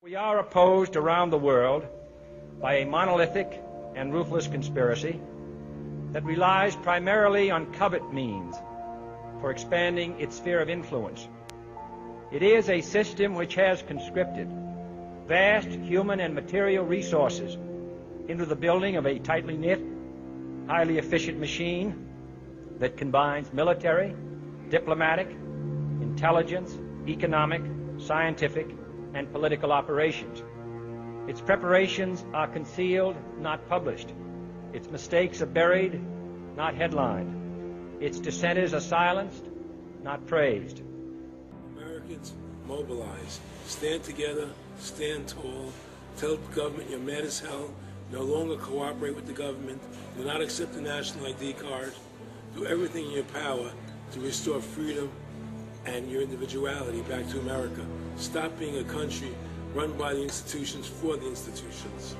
We are opposed around the world by a monolithic and ruthless conspiracy that relies primarily on covert means for expanding its sphere of influence. It is a system which has conscripted vast human and material resources into the building of a tightly knit, highly efficient machine that combines military, diplomatic, intelligence, economic, scientific, and political operations. Its preparations are concealed, not published. Its mistakes are buried, not headlined. Its dissenters are silenced, not praised. Americans, mobilize. Stand together, stand tall. Tell the government you're mad as hell. No longer cooperate with the government. Do not accept the national ID card. Do everything in your power to restore freedom and your individuality back to America. Stop being a country run by the institutions for the institutions.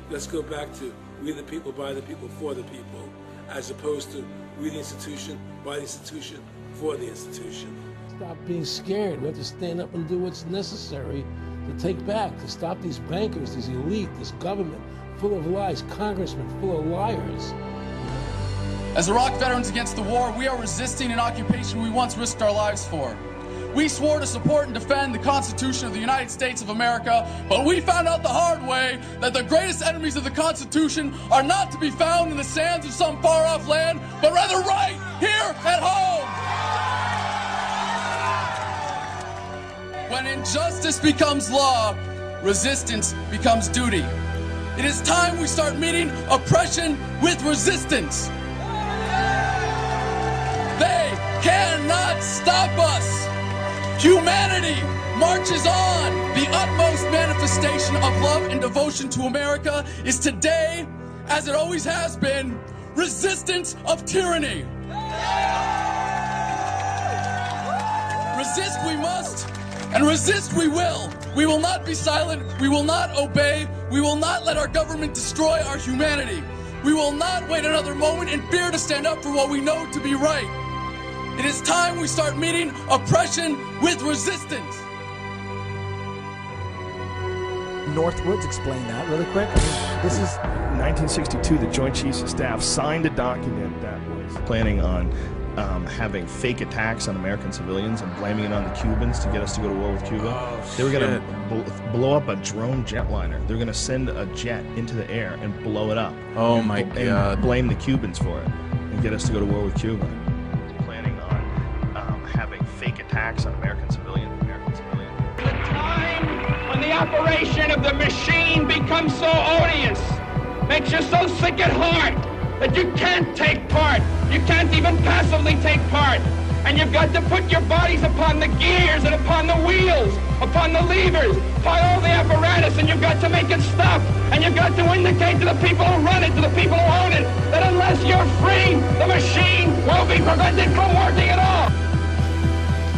Let's go back to we the people, by the people, for the people, as opposed to we the institution, by the institution, for the institution. Stop being scared. We have to stand up and do what's necessary to take back, to stop these bankers, these elite, this government full of lies, congressmen full of liars. As Iraq veterans against the war, we are resisting an occupation we once risked our lives for. We swore to support and defend the Constitution of the United States of America, but we found out the hard way that the greatest enemies of the Constitution are not to be found in the sands of some far-off land, but rather right here at home. When injustice becomes law, resistance becomes duty. It is time we start meeting oppression with resistance. They cannot stop us. Humanity marches on. The utmost manifestation of love and devotion to America is today, as it always has been, resistance of tyranny. Resist we must, and resist we will. We will not be silent. We will not obey. We will not let our government destroy our humanity. We will not wait another moment in fear to stand up for what we know to be right. It is time we start meeting oppression with resistance. Northwoods, explain that really quick. I mean, this is 1962. The Joint Chiefs of Staff signed a document that was planning on having fake attacks on American civilians and blaming it on the Cubans to get us to go to war with Cuba. They were going to blow up a drone jetliner. They were going to send a jet into the air and blow it up. Oh my God! And blame the Cubans for it and get us to go to war with Cuba. Planning on having fake attacks on American civilians. The time when the operation of the machine becomes so odious, makes you so sick at heart that you can't take part. You can't even passively take part. And you've got to put your bodies upon the gears and upon the wheels, upon the levers, upon all the apparatus, and you've got to make it stop. And you've got to indicate to the people who run it, to the people who own it, that unless you're free, the machine will be prevented from working at all.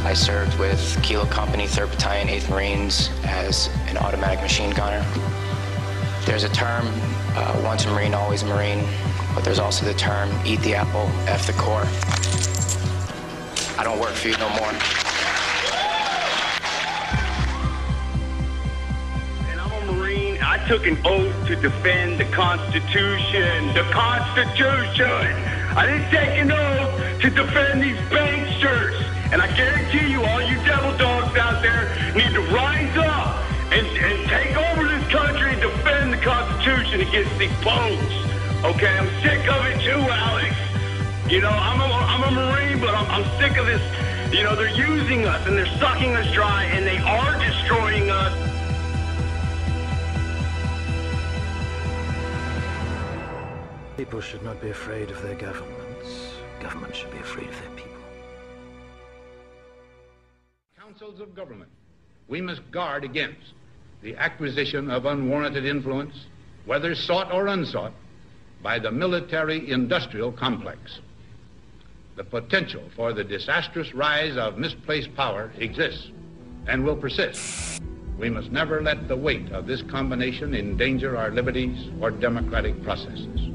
I served with Kilo Company, 3rd Battalion, 8th Marines as an automatic machine gunner. There's a term, once a Marine, always a Marine, but there's also the term, eat the apple, F the Corps. I don't work for you no more. And I'm a Marine. I took an oath to defend the Constitution. The Constitution! I didn't take an oath to defend these banksters. And I guarantee you, all you devil dogs out there need to rise up and take over this country and defend the Constitution against these punks. Okay, I'm sick of it too, Alex. You know, I'm a Marine, but I'm sick of this. You know, they're using us and they're sucking us dry and they are destroying us. People should not be afraid of their governments. Governments should be afraid of their people. Councils of government, we must guard against the acquisition of unwarranted influence, whether sought or unsought, by the military-industrial complex. The potential for the disastrous rise of misplaced power exists and will persist. We must never let the weight of this combination endanger our liberties or democratic processes.